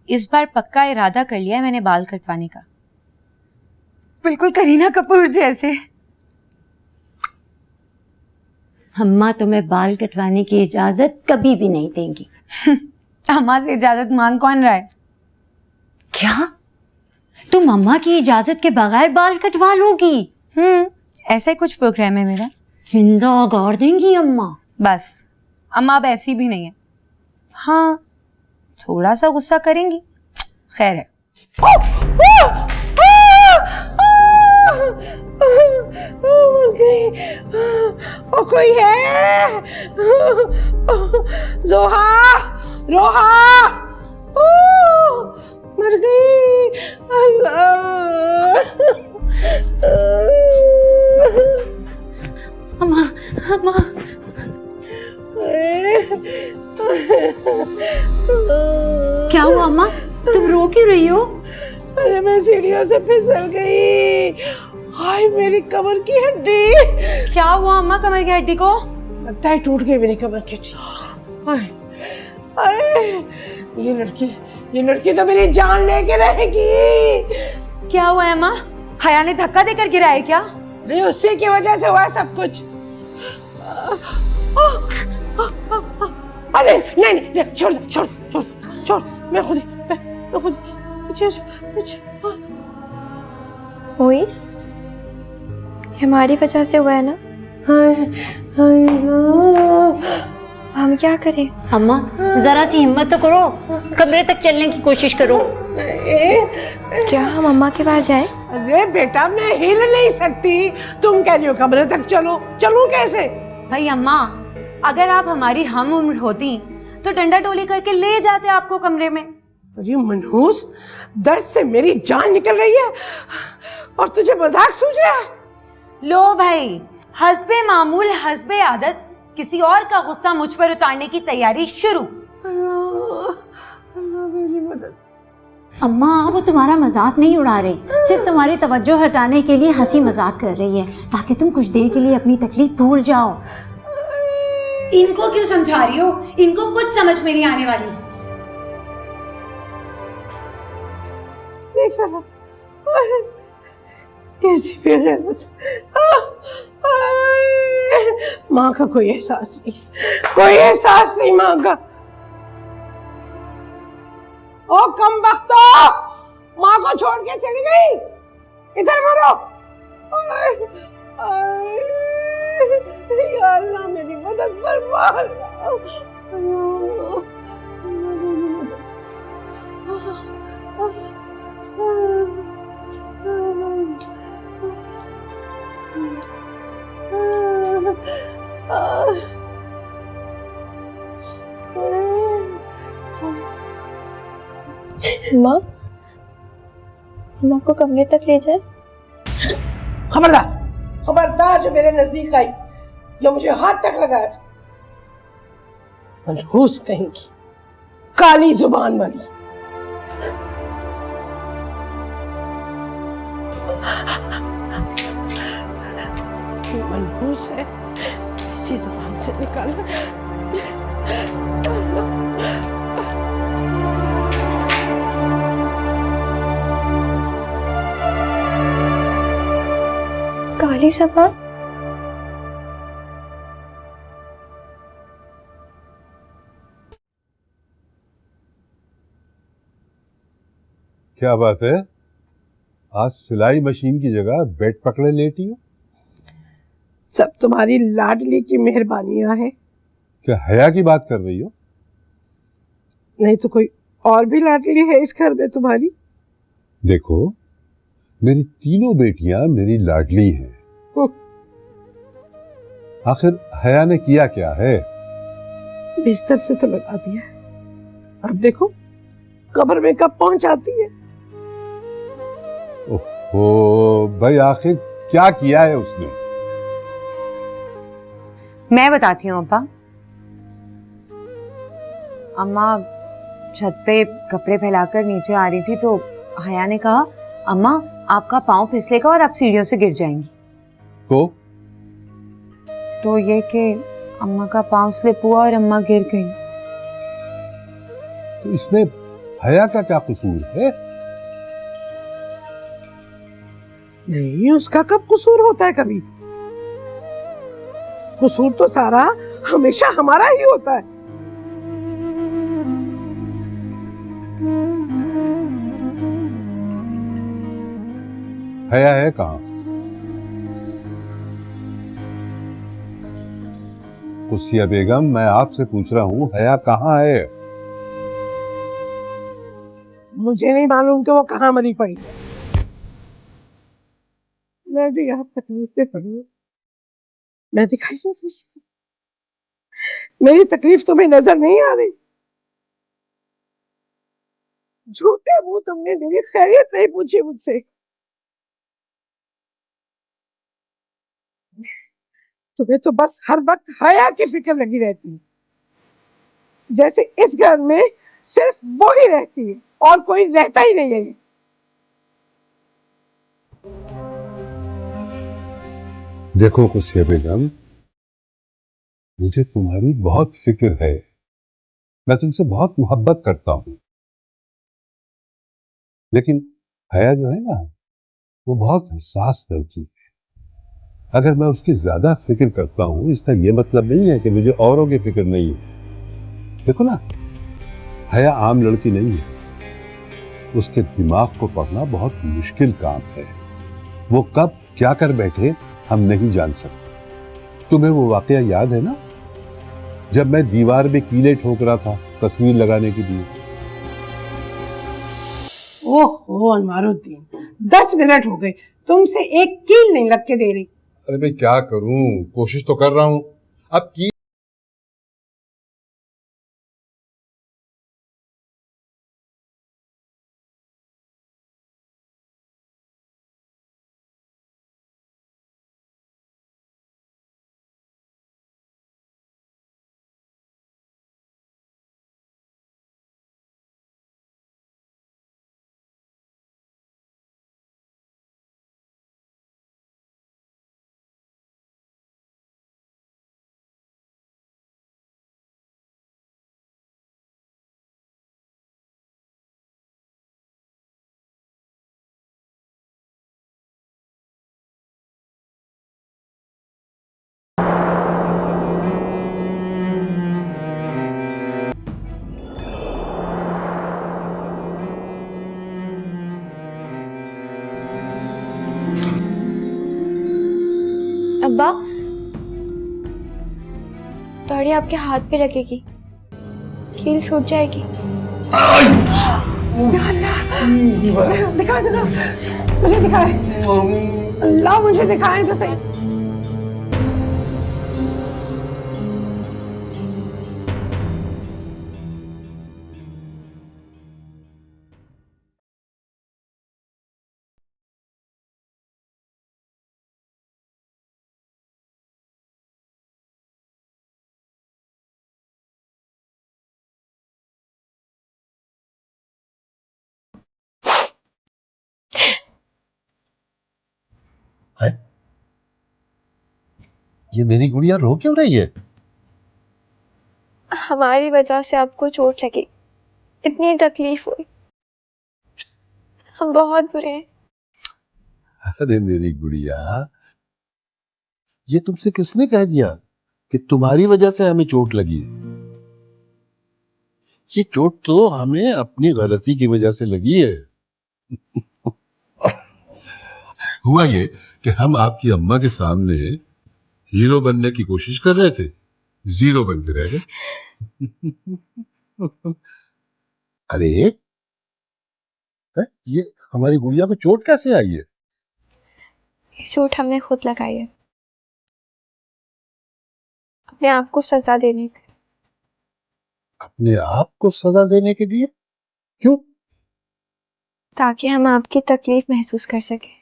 इस बार पक्का इरादा कर लिया है मैंने बाल कटवाने का, बिल्कुल करीना कपूर जैसे। अम्मा तुम्हें बाल कटवाने की इजाजत कभी भी नहीं देंगी। अम्मा से इजाजत मांग कौन रहा है? क्या तुम अम्मा की इजाजत के बगैर बाल कटवा लोगी? ऐसा ही कुछ प्रोग्राम है मेरा। जिंदा गाड़ देंगी अम्मा। बस अम्मा अब ऐसी भी नहीं है। हाँ थोड़ा सा गुस्सा करेंगी, खैर है। ओ कोई है? जोहा, रोहा, मर गई। अल्लाह। अम्मा अम्मा क्या हुआ अम्मा? तुम रो क्यों रही हो? अरे मैं सीढ़ियों से फिसल गई। हाय मेरी कमर की हड्डी। क्या हुआ अम्मा कमर की हड्डी को? लगता है टूट गई मेरी कमर की हड्डी। हाय हाय ये लड़की तो मेरी जान लेके रहेगी। क्या हुआ है अम्मा? हया ने धक्का देकर गिराया है क्या? अरे उसी की वजह से हुआ सब कुछ। अरे नहीं नहीं छोड़ छोड़ छोड़ छोड़, मैं खुद पीछे पीछे। मोइस, हमारी वजह से हुआ है ना? हाय हाय हम क्या करें? अम्मा जरा सी हिम्मत तो करो, कमरे तक चलने की कोशिश करो। क्या हम अम्मा के पास जाएं? अरे बेटा मैं हिल नहीं सकती, तुम कह रही हो कमरे तक चलो, चलूं कैसे? भाई अम्मा अगर आप हमारी हम उम्र होती तो डंडा डोली करके ले जाते आपको कमरे में। अरे मनहूस, दर्द से मेरी जान निकल रही है और तुझे मजाक सूझ रहा है? लो भाई, हस्बे मामूल हस्बे आदत किसी और का गुस्सा मुझ पर उतारने की तैयारी शुरू। अल्लाह अल्लाह मेरी मदद। अम्मा वो तुम्हारा मजाक नहीं उड़ा रही, सिर्फ तुम्हारी तवज्जो हटाने के लिए हंसी मजाक कर रही है ताकि तुम कुछ देर के लिए अपनी तकलीफ भूल जाओ। इनको क्यों समझा रही हो? इनको कुछ समझ में नहीं आने वाली। देख साला, कैसी बेगैरत। माँ का कोई एहसास नहीं, कोई एहसास नहीं माँ का। ओ कम बख्तो, माँ को छोड़ के चली गई। इधर मरो। या अल्लाह मेरी मदद फरमा। माँ, हम आपको कमरे तक ले जाए? खबरदार, खबरदार जो मेरे नजदीक आई या मुझे हाथ तक लगाया था। मनहूस कहेंगी, काली जुबान वाली। मनहूस है, इसी जुबान से निकाला। काली जुबान? क्या बात है, आज सिलाई मशीन की जगह बेड पकड़े लेटी हो? सब तुम्हारी लाडली की मेहरबानियां है। क्या हया की बात कर रही हो? नहीं तो कोई और भी लाडली है इस घर में तुम्हारी? देखो, मेरी तीनों बेटियां मेरी लाडली हैं। आखिर हया ने किया क्या है? बिस्तर से तो लगा दिया है, अब देखो कब्र में कब पहुंच जाती है। ओहो भाई, आखिर क्या किया है उसने? मैं बताती हूँ अब्बा। अम्मा छत पे कपड़े फैलाकर नीचे आ रही थी तो हया ने कहा, अम्मा आपका पाँव फिसलेगा और आप सीढ़ियों से गिर जाएंगी। तो ये कि अम्मा का पाँव स्लिप हुआ और अम्मा गिर गई। तो इसमें हया का क्या कसूर है? नहीं, उसका कब कसूर होता है? कभी कसूर तो सारा हमेशा हमारा ही होता है। हया है कहाँ? कुसिया बेगम, मैं आपसे पूछ रहा हूँ, हया कहाँ है? मुझे नहीं मालूम कि वो कहाँ मरी पड़ी है। मैं जो यहाँ तकलीफ में पड़ी हूँ, मैं दिखाई नहीं दे रही। मेरी तकलीफ तुम्हें नजर नहीं आ रही? झूठे मुंह तुमने मेरी खैरियत नहीं पूछी मुझसे। तुम्हें तो बस हर वक्त हया की फिक्र लगी रहती है, जैसे इस घर में सिर्फ वो ही रहती है और कोई रहता ही नहीं है। देखो कुसिया बेगम, मुझे तुम्हारी बहुत फिक्र है। मैं तुमसे बहुत मोहब्बत करता हूँ, लेकिन हया जो है ना, वो बहुत हसास लड़की है। अगर मैं उसकी ज्यादा फिक्र करता हूँ, इसका ये मतलब नहीं है कि मुझे औरों की फिक्र नहीं है। देखो ना, हया आम लड़की नहीं है। उसके दिमाग को पढ़ना बहुत मुश्किल काम है। वो कब क्या कर बैठे हम नहीं जान सकते। तुम्हें वो वाकया याद है ना, जब मैं दीवार में कीले ठोक रहा था तस्वीर लगाने के लिए? ओहो अनवारुद्दीन, 10 मिनट हो गए, तुमसे एक कील नहीं लग के दे रही। अरे मैं क्या करूं, कोशिश तो कर रहा हूं। अब की अब्बा, ताड़ी आपके हाथ पे लगेगी, कील छूट जाएगी। दिखा जरा, मुझे दिखाए। अल्लाह मुझे दिखाए तो सही। है? ये मेरी गुड़िया रो क्यों रही है? हमारी वजह से आपको चोट लगी, इतनी तकलीफ हुई, हम बहुत बुरे हैं। अरे मेरी गुड़िया, ये तुमसे किसने कह दिया कि तुम्हारी वजह से हमें चोट लगी? ये चोट तो हमें अपनी गलती की वजह से लगी है। हुआ ये कि हम आपकी अम्मा के सामने हीरो बनने की कोशिश कर रहे थे, जीरो बनते रह गए। अरे ये हमारी गुड़िया को चोट कैसे आई है? ये चोट हमने खुद लगाई है, अपने आप को सजा देने के। अपने आप को सजा देने के लिए? क्यों? ताकि हम आपकी तकलीफ महसूस कर सकें।